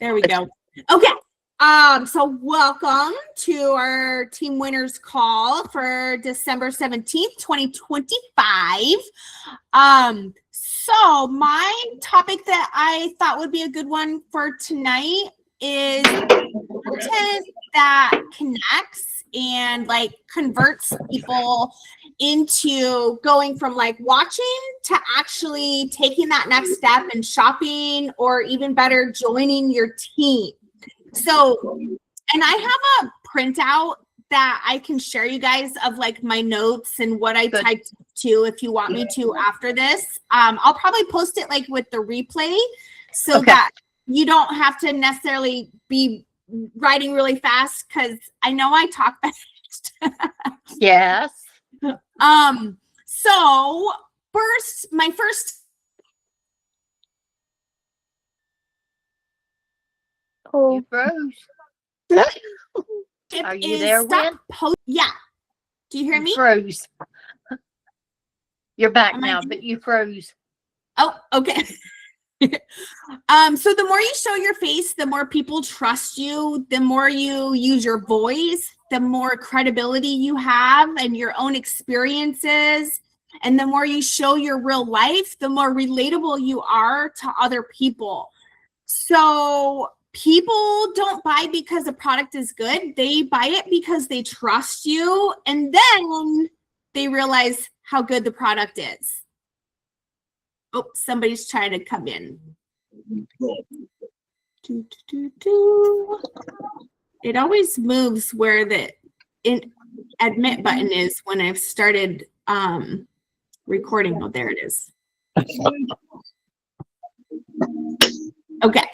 There we go. Okay. So welcome to our Team Winners call for December 17th, 2025. So my topic that I thought would be a good one for tonight is content that connects and like converts people into going from like watching to actually taking that next step and shopping, or even better, joining your team. So, and I have a printout that I can share you guys of like my notes and what I typed to if you want me to after this. I'll probably post it like with the replay so that you don't have to necessarily be writing really fast, because I know I talk fast. Yes. So my first. Oh, you froze. Are you there, Wynn? Yeah. Do you hear me? Froze. You're back now, but you froze. Oh, okay. So the more you show your face, the more people trust you, the more you use your voice, the more credibility you have and your own experiences. And the more you show your real life, the more relatable you are to other people. So people don't buy because the product is good. They buy it because they trust you. And then they realize how good the product is. Oh, somebody's trying to come in. It always moves where the admit button is when I've started recording. Oh, there it is. Okay.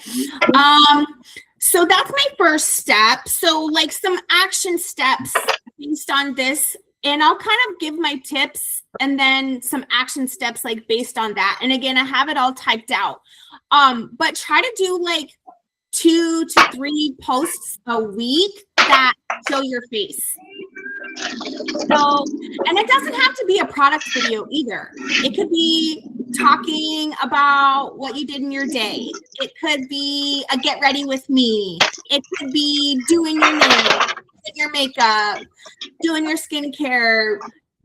So that's my first step. So like some action steps based on this, and I'll kind of give my tips and then some action steps like based on that. And again, I have it all typed out. But try to do like 2 to 3 posts a week that show your face. So, and it doesn't have to be a product video either. It could be talking about what you did in your day. It could be a get ready with me. It could be doing your nails, doing your makeup, doing your skincare,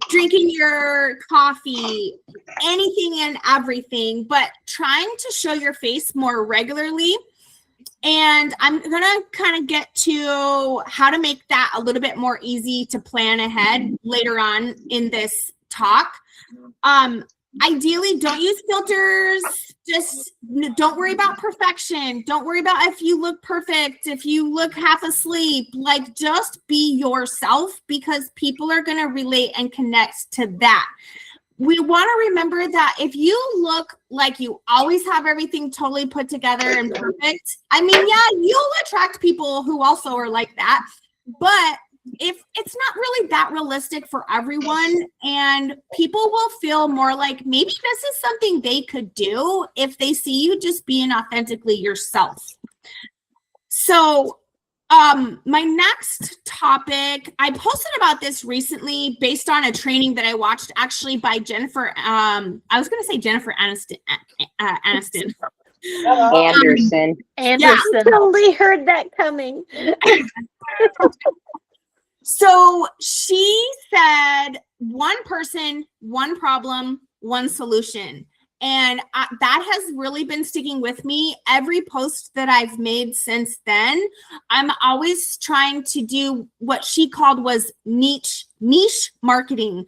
drinking your coffee, anything and everything, but trying to show your face more regularly. And I'm going to kind of get to how to make that a little bit more easy to plan ahead later on in this talk. Ideally, don't use filters. Just don't worry about perfection. Don't worry about if you look perfect, if you look half asleep. Like, just be yourself, because people are going to relate and connect to that. We want to remember that if you look like you always have everything totally put together and perfect, I mean, yeah, you'll attract people who also are like that. But if it's not really that realistic for everyone, and people will feel more like maybe this is something they could do if they see you just being authentically yourself. So my next topic, I posted about this recently based on a training that I watched actually by Jennifer. I was going to say Jennifer Aniston. Anderson. Yeah. I totally heard that coming. So she said, one person, one problem, one solution. And that has really been sticking with me. Every post that I've made since then, I'm always trying to do what she called was niche marketing,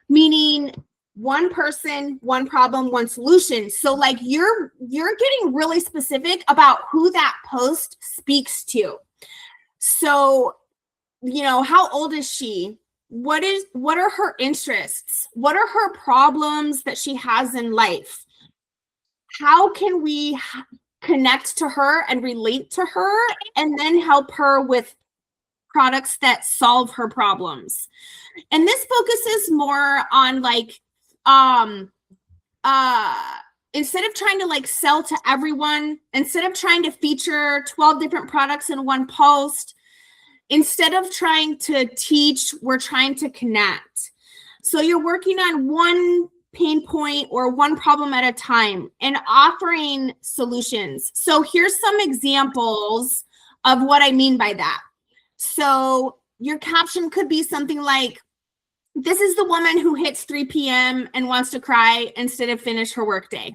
meaning one person, one problem, one solution. So like you're getting really specific about who that post speaks to. So, you know, how old is she? What are her interests? What are her problems that she has in life? How can we connect to her and relate to her, and then help her with products that solve her problems? And this focuses more on like, instead of trying to like sell to everyone, instead of trying to feature 12 different products in one post, instead of trying to teach, we're trying to connect. So you're working on one pain point or one problem at a time and offering solutions. So here's some examples of what I mean by that. So your caption could be something like, this is the woman who hits 3 p.m. and wants to cry instead of finish her workday.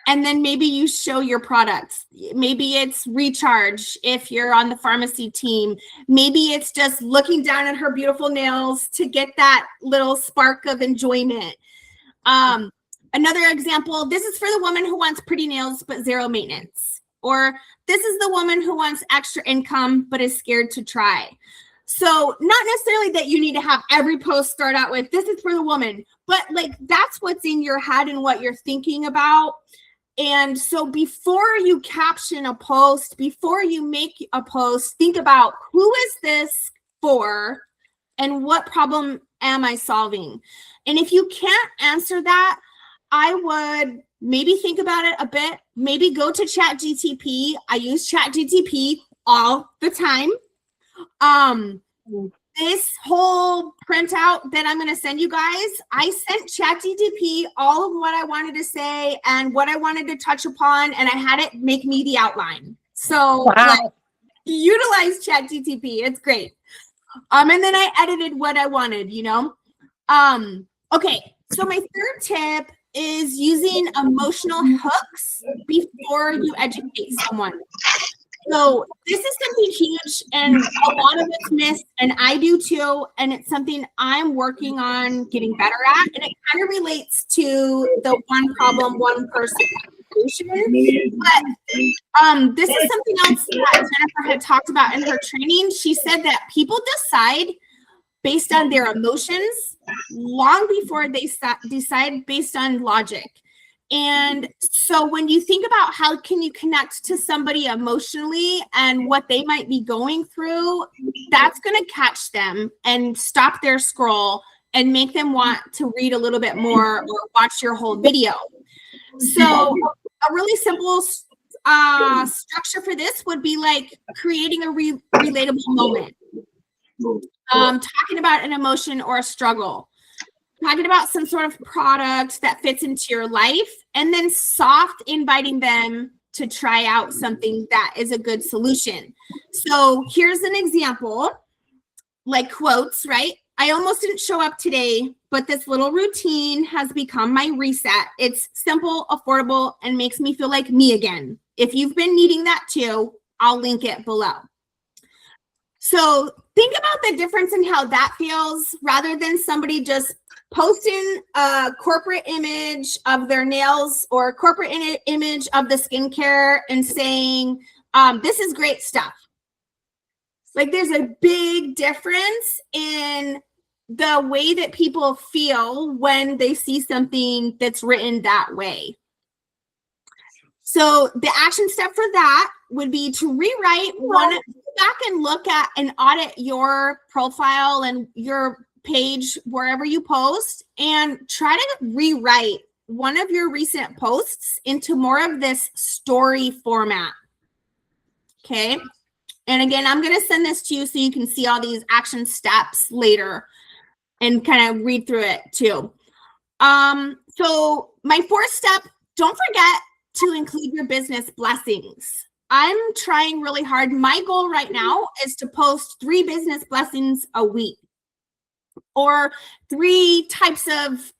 And then maybe you show your products. Maybe it's recharge if you're on the pharmacy team. Maybe it's just looking down at her beautiful nails to get that little spark of enjoyment. Another example, this is for the woman who wants pretty nails but zero maintenance. Or this is the woman who wants extra income but is scared to try. So not necessarily that you need to have every post start out with, this is for the woman, but like that's what's in your head and what you're thinking about. And so before you caption a post, before you make a post, think about who is this for and what problem am I solving? And if you can't answer that, I would maybe think about it a bit, maybe go to ChatGTP. I use ChatGTP all the time. This whole printout that I'm going to send you guys, I sent ChatGTP all of what I wanted to say and what I wanted to touch upon, and I had it make me the outline. So like, utilize ChatGTP. It's great. And then I edited what I wanted, you know? Okay. So my third tip is using emotional hooks before you educate someone. So this is something huge and a lot of us miss, and I do too. And it's something I'm working on getting better at. And it kind of relates to the one problem, one person solution. But this is something else that Jennifer had talked about in her training. She said that people decide based on their emotions long before they decide based on logic. And so when you think about how can you connect to somebody emotionally and what they might be going through, that's going to catch them and stop their scroll and make them want to read a little bit more or watch your whole video. So a really simple structure for this would be like creating a relatable moment, talking about an emotion or a struggle, talking about some sort of product that fits into your life, and then soft inviting them to try out something that is a good solution. So here's an example, like quotes, right? I almost didn't show up today, but this little routine has become my reset. It's simple, affordable, and makes me feel like me again. If you've been needing that too, I'll link it below. So think about the difference in how that feels rather than somebody just posting a corporate image of their nails or a corporate image of the skincare and saying, this is great stuff. Like there's a big difference in the way that people feel when they see something that's written that way. So the action step for that would be to rewrite go back and look at and audit your profile and your page wherever you post and try to rewrite one of your recent posts into more of this story format. Okay. And again, I'm going to send this to you so you can see all these action steps later and kind of read through it too. So my fourth step, don't forget to include your business blessings. I'm trying really hard. My goal right now is to post 3 business blessings a week, or 3 types of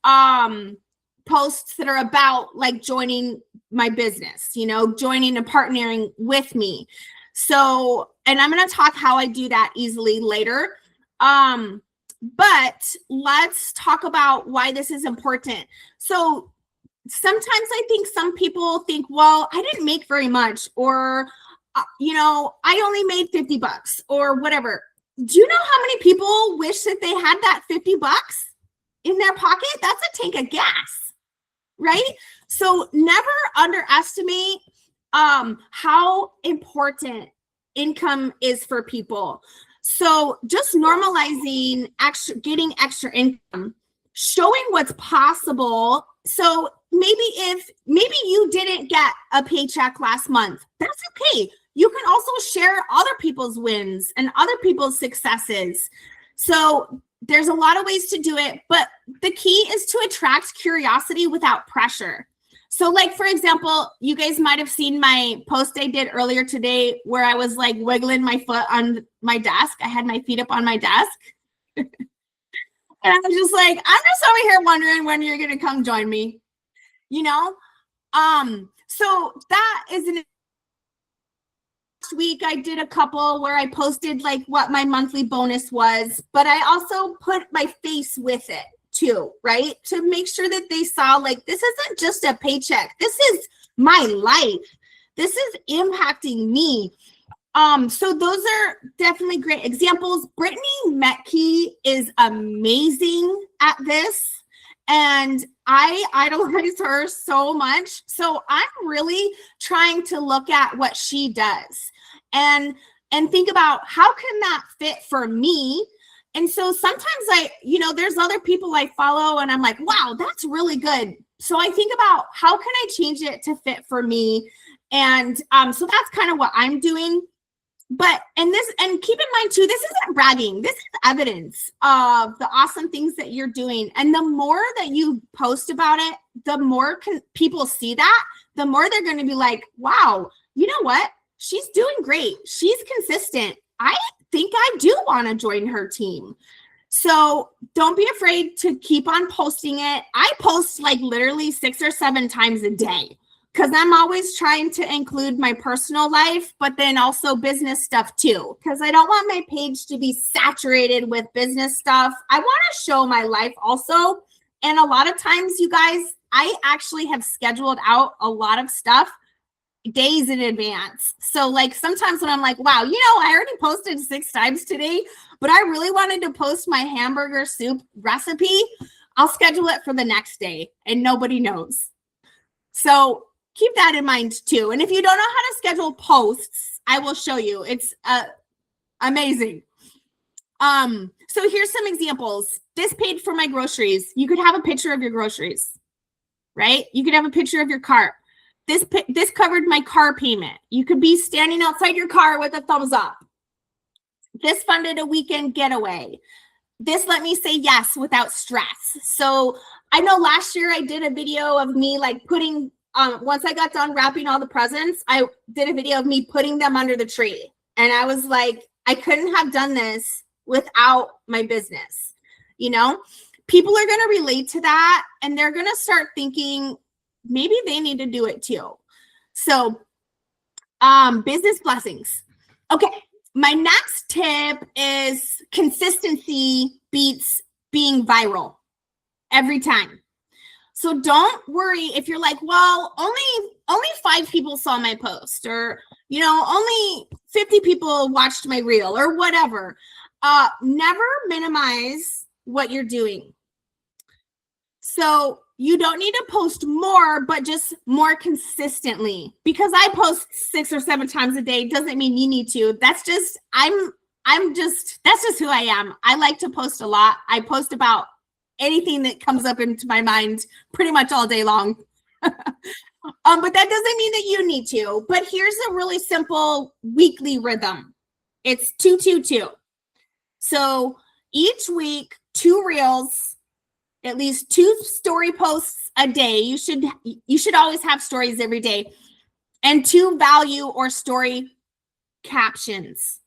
posts that are about like joining my business, you know, joining and partnering with me. So, and I'm going to talk how I do that easily later. But let's talk about why this is important. So sometimes I think some people think, well, I didn't make very much, or, you know, I only made $50 or whatever. Do you know how many people wish that they had that $50 in their pocket? That's a tank of gas, right? So never underestimate how important income is for people. So just normalizing getting extra income, showing what's possible. So maybe you didn't get a paycheck last month, that's okay. You can also share other people's wins and other people's successes. So there's a lot of ways to do it, but the key is to attract curiosity without pressure. So like, for example, you guys might have seen my post I did earlier today where I was like wiggling my foot on my desk. I had my feet up on my desk. And I was just like, I'm just over here wondering when you're going to come join me, you know? So that is an week I did a couple where I posted like what my monthly bonus was, but I also put my face with it too, right? To make sure that they saw like, this isn't just a paycheck. This is my life. This is impacting me. So those are definitely great examples. Brittany Metke is amazing at this. And I idolize her so much. So I'm really trying to look at what she does and think about how can that fit for me. And so sometimes there's other people I follow and I'm like, wow, that's really good. So I think about how can I change it to fit for me? And so that's kind of what I'm doing. But and keep in mind too, this isn't bragging. This is evidence of the awesome things that you're doing. And the more that you post about it, the more people see that, the more they're going to be like, wow, you know what? She's doing great. She's consistent. I think I do want to join her team. So don't be afraid to keep on posting it. I post like literally 6 or 7 times a day, because I'm always trying to include my personal life, but then also business stuff too, because I don't want my page to be saturated with business stuff. I want to show my life also. And a lot of times, you guys, I actually have scheduled out a lot of stuff days in advance. So like sometimes when I'm like, wow, I already posted 6 times today, but I really wanted to post my hamburger soup recipe, I'll schedule it for the next day and nobody knows. So keep that in mind too. And if you don't know how to schedule posts, I will show you. It's amazing. So here's some examples. This paid for my groceries. You could have a picture of your groceries, right? You could have a picture of your cart. This covered my car payment. You could be standing outside your car with a thumbs up. This funded a weekend getaway. This let me say yes without stress. So I know last year I did a video of me like putting once I got done wrapping all the presents, I did a video of me putting them under the tree. And I was like, I couldn't have done this without my business. People are going to relate to that and they're going to start thinking maybe they need to do it too. So, business blessings. Okay. My next tip is consistency beats being viral every time. So don't worry if you're like, well, only 5 people saw my post, or, only 50 people watched my reel or whatever. Never minimize what you're doing. So you don't need to post more, but just more consistently. Because I post 6 or 7 times a day doesn't mean you need to. That's just, that's just who I am. I like to post a lot. I post about anything that comes up into my mind pretty much all day long. But that doesn't mean that you need to. But here's a really simple weekly rhythm. It's 2-2-2. So each week, 2 reels, at least 2 story posts a day. You should always have stories every day, and 2 value or story captions.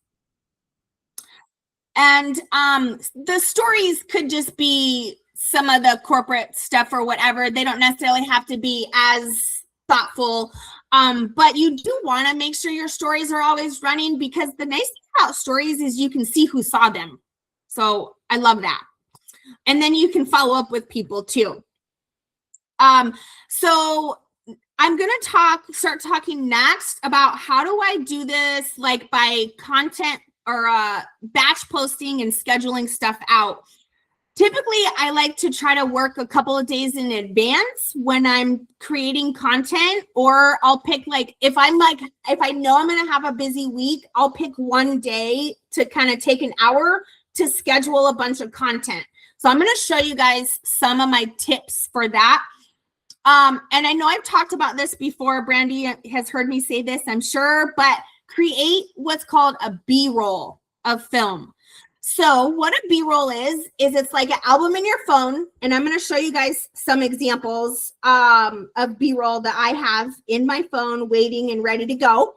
And the stories could just be some of the corporate stuff or whatever. They don't necessarily have to be as thoughtful. But you do want to make sure your stories are always running, because the nice thing about stories is you can see who saw them. So I love that. And then you can follow up with people too. So I'm going to start talking next about how do I do this, like by content or batch posting and scheduling stuff out. Typically, I like to try to work a couple of days in advance when I'm creating content, or I'll pick if I know I'm going to have a busy week, I'll pick one day to kind of take an hour to schedule a bunch of content. So I'm going to show you guys some of my tips for that. And I know I've talked about this before. Brandy has heard me say this, I'm sure, but create what's called a B-roll of film. So what a B-roll is it's like an album in your phone. And I'm going to show you guys some examples of B-roll that I have in my phone waiting and ready to go.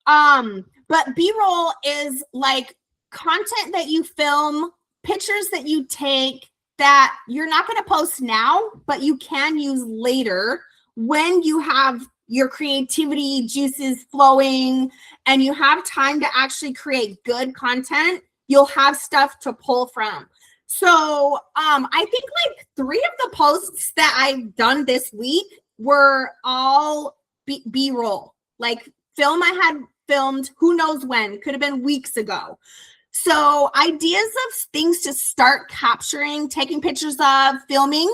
But B-roll is like content that you film, pictures that you take that you're not going to post now, but you can use later when you have your creativity juices flowing and you have time to actually create good content. You'll have stuff to pull from. So I think like 3 of the posts that I've done this week were all B-roll, like film I had filmed, who knows when, could have been weeks ago. So ideas of things to start capturing, taking pictures of, filming.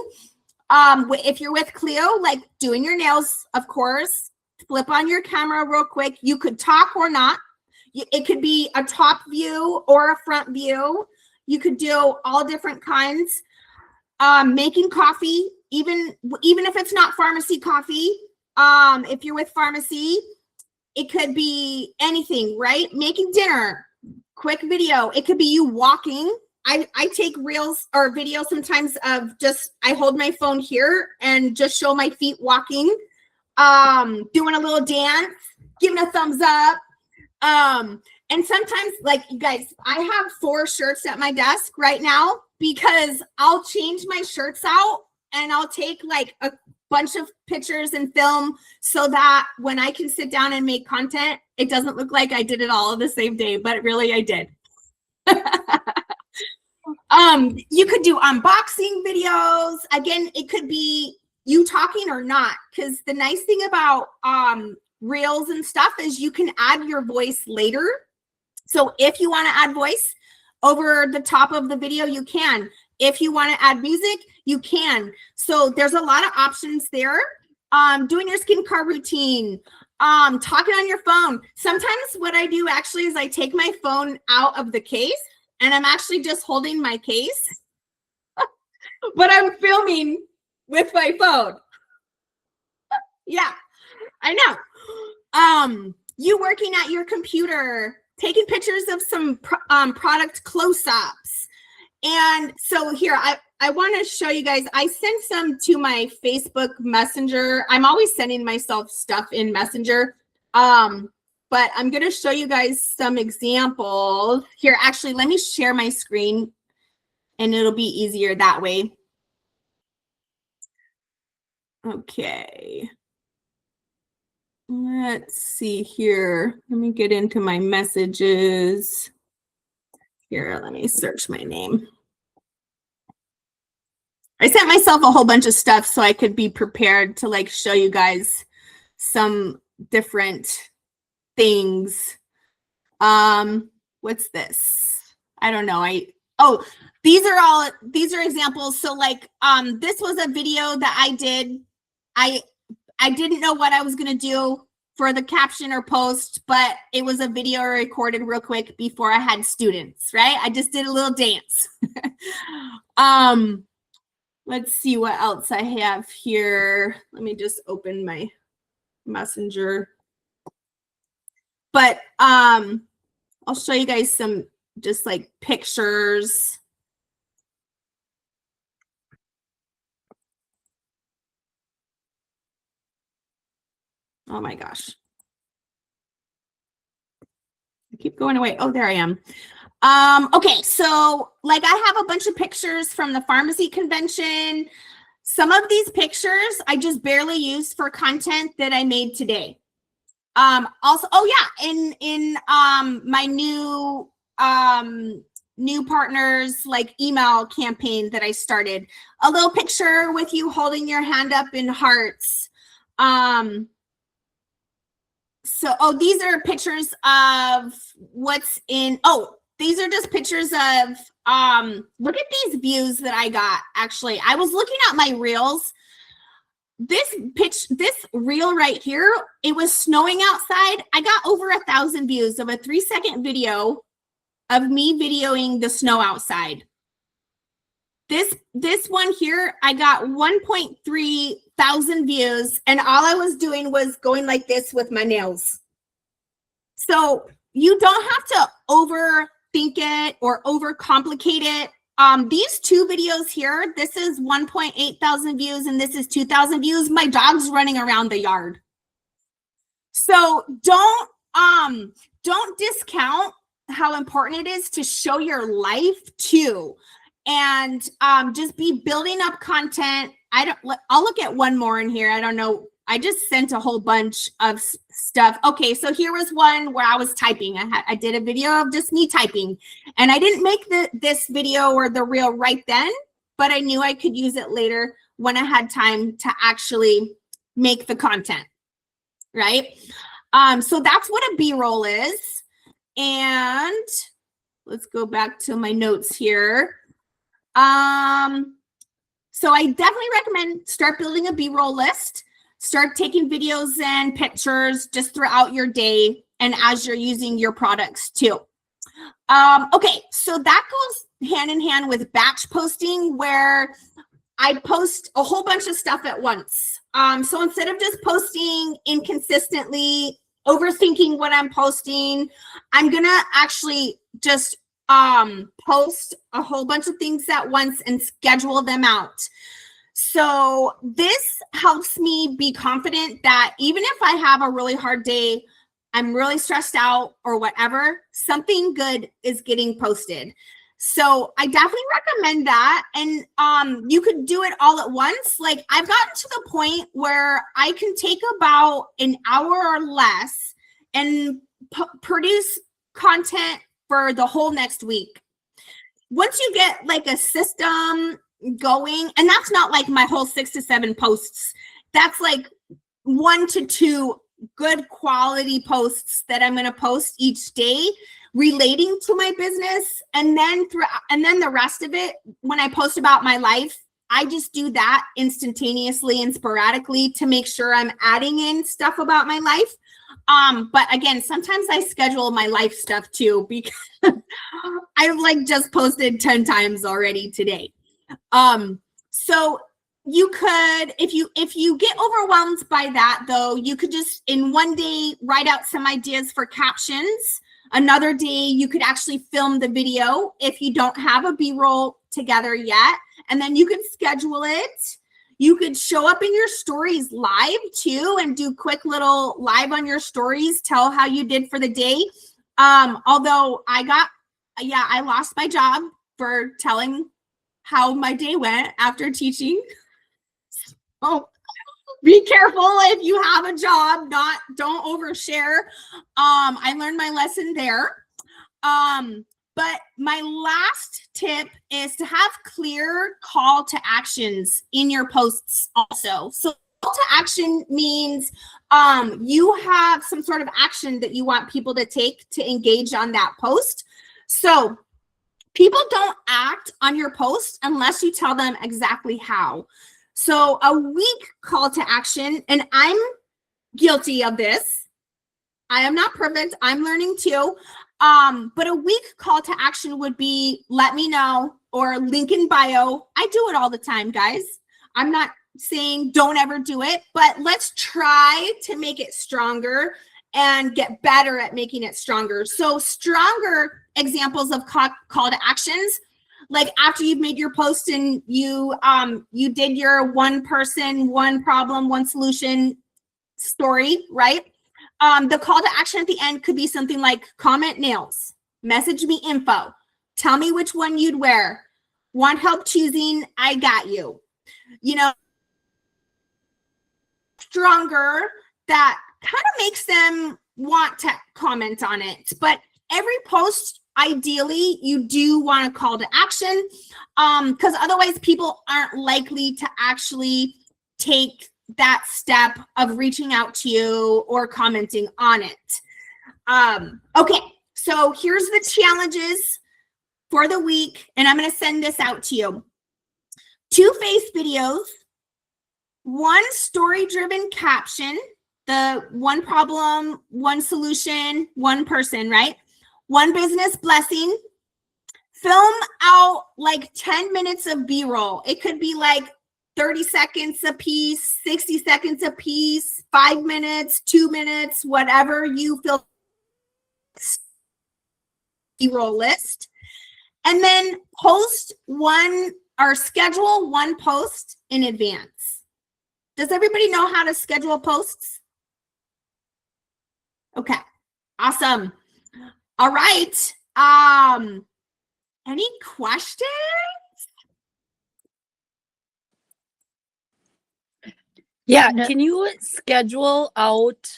If you're with Cleo, like doing your nails, of course, flip on your camera real quick. You could talk or not. It could be a top view or a front view. You could do all different kinds. Making coffee, even if it's not pharmacy coffee. If you're with pharmacy, it could be anything, right? Making dinner, quick video. It could be you walking. I take reels or videos sometimes of just, I hold my phone here and just show my feet walking, doing a little dance, giving a thumbs up. And sometimes, like, you guys, I have 4 shirts at my desk right now because I'll change my shirts out and I'll take like a bunch of pictures and film so that when I can sit down and make content, it doesn't look like I did it all the same day, but really I did. You could do unboxing videos. Again, it could be you talking or not, because the nice thing about reels and stuff is you can add your voice later. So if you want to add voice over the top of the video, you can. If you want to add music, you can. So there's a lot of options there. Doing your skincare routine, talking on your phone. Sometimes what I do actually is I take my phone out of the case and I'm actually just holding my case, but I'm filming with my phone. Yeah, I know. You working at your computer, taking pictures of some product close-ups. And so here, I want to show you guys, I sent some to my Facebook Messenger. I'm always sending myself stuff in Messenger. But I'm going to show you guys some examples. Here, actually, let me share my screen and it'll be easier that way. Okay. Let's see here. Let me get into my messages. Here, let me search my name. I sent myself a whole bunch of stuff so I could be prepared to like show you guys some different things. What's this? I don't know. These are examples. So like this was a video that I did. I didn't know what I was going to do for the caption or post, but it was a video I recorded real quick before I had students, right? I just did a little dance. Let's see what else I have here. Let me just open my Messenger. But I'll show you guys some just like pictures. Oh my gosh. I keep going away. Oh, there I am. Okay, so like I have a bunch of pictures from the pharmacy convention. Some of these pictures I just barely used for content that I made today. Also, oh yeah, in my new partners like email campaign that I started, a little picture with you holding your hand up in hearts. So, these are pictures of what's in, these are just pictures of, look at these views that I got. Actually, I was looking at my reels. This reel right here, it was snowing outside. I got over 1,000 views of a 3-second video of me videoing the snow outside. This one here, I got 1.3 thousand views, and all I was doing was going like this with my nails. So you don't have to over overthink it or overcomplicate it. These 2 videos here, this is 1.8 thousand views and this is 2,000 views. My dog's running around the yard. So don't discount how important it is to show your life too. And just be building up content. I'll look at one more in here. I don't know. I just sent a whole bunch of stuff. Okay, so here was one where I was typing. I did a video of just me typing, and I didn't make this video or the reel right then, but I knew I could use it later when I had time to actually make the content, right? So that's what a B-roll is. And let's go back to my notes here. So I definitely recommend start building a B-roll list. Start taking videos and pictures just throughout your day and as you're using your products too. Okay, so that goes hand in hand with batch posting, where I post a whole bunch of stuff at once. So instead of just posting inconsistently, overthinking what I'm posting, I'm gonna actually just post a whole bunch of things at once and schedule them out. So this helps me be confident that even if I have a really hard day, I'm really stressed out or whatever, something good is getting posted. So I definitely recommend that. And you could do it all at once. Like, I've gotten to the point where I can take about an hour or less and produce content for the whole next week. Once you get like a system going, and that's not like my whole 6 to 7 posts, that's like 1 to 2 good quality posts that I'm going to post each day relating to my business. And then the rest of it, when I post about my life, I just do that instantaneously and sporadically to make sure I'm adding in stuff about my life. But again, sometimes I schedule my life stuff too, because I've like just posted 10 times already today. So you could, if you get overwhelmed by that though, you could just in one day write out some ideas for captions. Another day you could actually film the video if you don't have a B-roll together yet, and then you could schedule it. You could show up in your stories live too and do quick little live on your stories, tell how you did for the day. Although I lost my job for telling how my day went after teaching. So be careful if you have a job, don't overshare. I learned my lesson there. But my last tip is to have clear call to actions in your posts also. So call to action means you have some sort of action that you want people to take to engage on that post. So people don't act on your post unless you tell them exactly how. So a weak call to action, and I'm guilty of this. I am not perfect. I'm learning too. But a weak call to action would be let me know or link in bio. I do it all the time, guys. I'm not saying don't ever do it, but let's try to make it stronger and get better at making it stronger. So stronger examples of call to actions, like after you've made your post and you did your one person, one problem, one solution story, right? The call to action at the end could be something like comment nails, message me info, tell me which one you'd wear, want help choosing, I got you. You know, stronger, that kind of makes them want to comment on it. But every post, ideally, you do want a call to action, because otherwise people aren't likely to actually take that step of reaching out to you or commenting on it. Okay, so here's the challenges for the week, and I'm going to send this out to you. 2 face videos, 1 story-driven caption, the one problem, one solution, one person, right? 1 business blessing. Film out like 10 minutes of B-roll. It could be like 30 seconds a piece, 60 seconds a piece, 5 minutes, 2 minutes, whatever you feel. B-roll list. And then post one or schedule one post in advance. Does everybody know how to schedule posts? Okay, awesome. All right. Any questions? Yeah, No. can you schedule out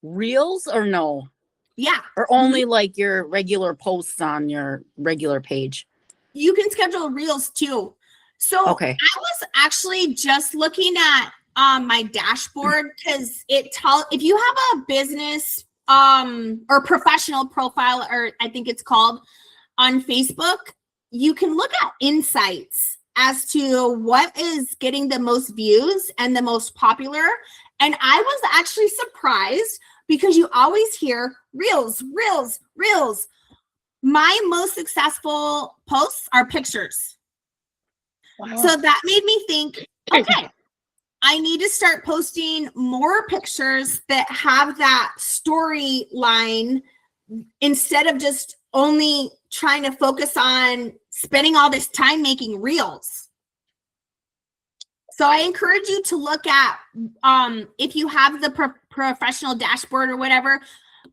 reels or no? Yeah. Or only like your regular posts on your regular page? You can schedule reels too. So Okay. I was actually just looking at my dashboard because it tells if you have a business or professional profile, or I think it's called, on Facebook, you can look at insights as to what is getting the most views and the most popular. And I was actually surprised because you always hear reels, reels, reels. My most successful posts are pictures. Wow. So that made me think, okay, I need to start posting more pictures that have that storyline instead of just only trying to focus on spending all this time making reels. So I encourage you to look at, if you have the professional dashboard or whatever,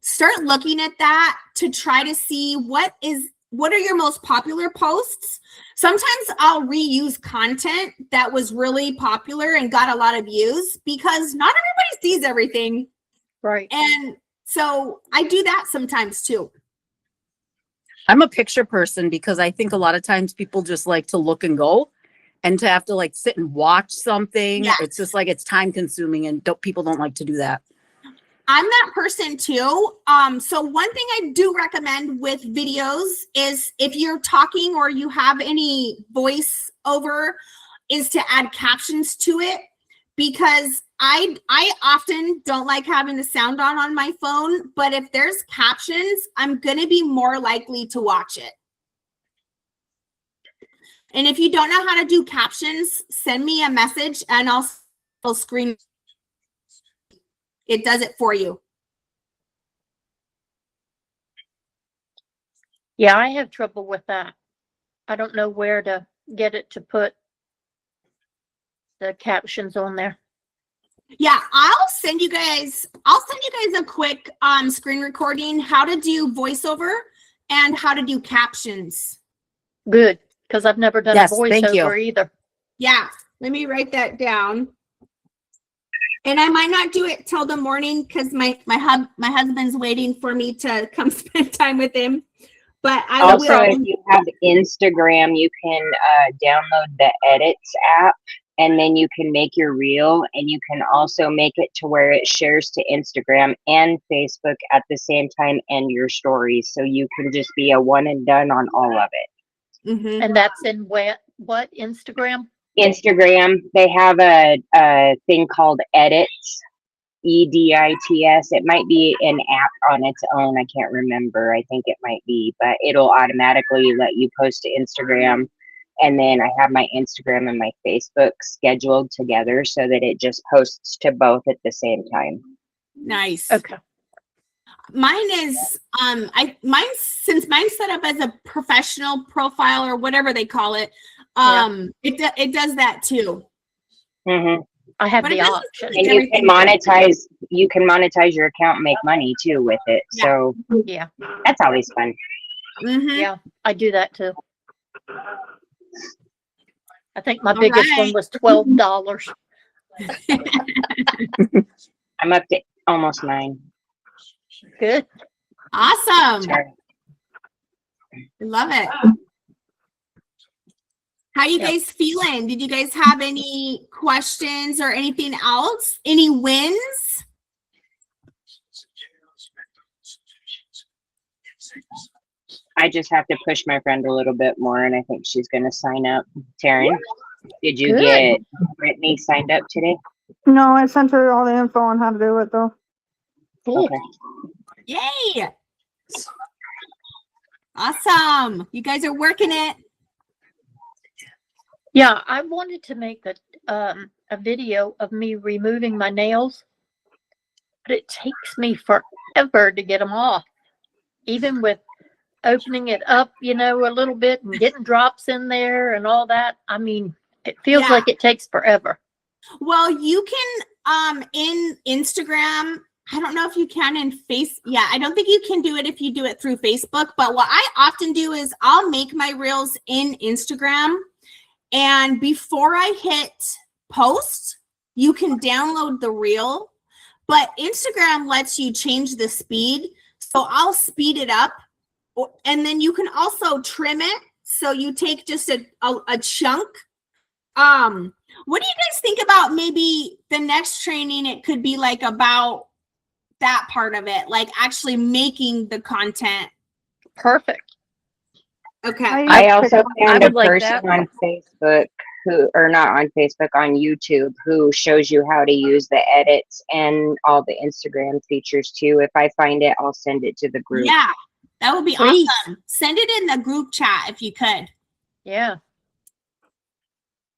start looking at that to try to see what are your most popular posts. Sometimes I'll reuse content that was really popular and got a lot of views because not everybody sees everything. Right. And so I do that sometimes too. I'm a picture person because I think a lot of times people just like to look and go, and to have to like sit and watch something. Yes. It's just like it's time consuming, and people don't like to do that. I'm that person too. So one thing I do recommend with videos is if you're talking or you have any voice over, is to add captions to it, because I often don't like having the sound on my phone, but if there's captions, I'm going to be more likely to watch it. And if you don't know how to do captions, send me a message and I'll screen. It does it for you. Yeah, I have trouble with that. I don't know where to get it to put the captions on there. Yeah, I'll send you guys a quick screen recording, how to do voiceover and how to do captions. Good, because I've never done Yes, a thank you. voiceover either. Yeah, let me write that down. And I might not do it till the morning because my husband's waiting for me to come spend time with him. But I Also, will. if you have Instagram, you can download the Edits app, and then you can make your reel, and you can also make it to where it shares to Instagram and Facebook at the same time, and your stories. So you can just be a one and done on all of it. Mhm. And that's in what Instagram? Instagram, they have a thing called Edits. EDITS. It might be an app on its own. I can't remember. I think it might be, but it'll automatically let you post to Instagram. And then I have my Instagram and my Facebook scheduled together so that it just posts to both at the same time. Nice. Okay. Mine is since mine's set up as a professional profile or whatever they call it. It does that too. Mm-hmm. I have But the it doesn't option. like And you can monetize your account and make money too with it. Yeah. So Yeah. that's always fun. Mhm. Yeah, I do that too. I think my All biggest right. one was $12. I'm up to almost 9. Good. Awesome. Sorry. Love it. How you Yeah. guys feeling? Did you guys have any questions or anything else? Any wins? I just have to push my friend a little bit more, and I think she's going to sign up. Taryn, did you Good. get Brittany signed up today? No, I sent her all the info on how to do it though. Cool. Okay. Yay. Awesome. You guys are working it. Yeah, I wanted to make a video of me removing my nails, but it takes me forever to get them off. Even with opening it up, you know, a little bit and getting drops in there and all that. I mean, it feels Yeah. like it takes forever. Well, you can in Instagram. I don't know if you can in Yeah, I don't think you can do it if you do it through Facebook. But what I often do is I'll make my reels in Instagram, and before I hit post, you can download the reel. But Instagram lets you change the speed, so I'll speed it up, and then you can also trim it. So you take just a chunk. What do you guys think about maybe the next training? It could be like about that part of it, like actually making the content. Perfect. Okay. I also I found a would like person that. on Facebook who, or not on Facebook, on YouTube, who shows you how to use the edits and all the Instagram features too. If I find it, I'll send it to the group. Yeah, that would be Please. awesome. Send it in the group chat if you could. Yeah.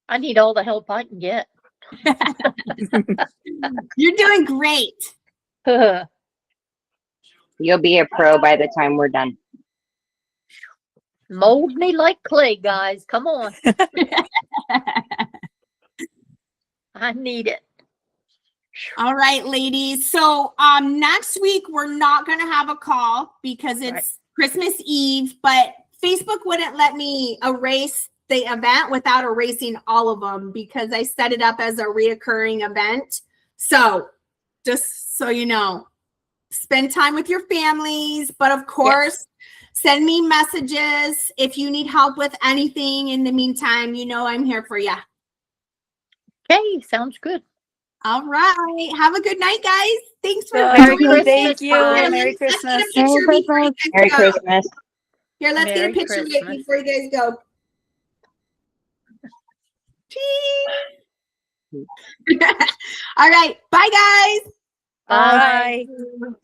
I need all the help I can get. You're doing great. You'll be a pro by the time we're done. Mold me like clay, guys. Come on. I need it. All right, ladies. So next week we're not gonna have a call because it's Right. Christmas Eve, but Facebook wouldn't let me erase the event without erasing all of them because I set it up as a reoccurring event. So just so you know, spend time with your families, but of course, send me messages if you need help with anything. In the meantime, you know I'm here for you. Okay, sounds good. All right. Have a good night, guys. Thanks for Merry joining. Christmas. Thank you. Bye. Merry Let's get a Christmas. picture Merry before you guys Merry go. Christmas. Here, let's get Merry a picture Christmas. before you guys go. Cheese. All right. Bye, guys. Bye. Bye.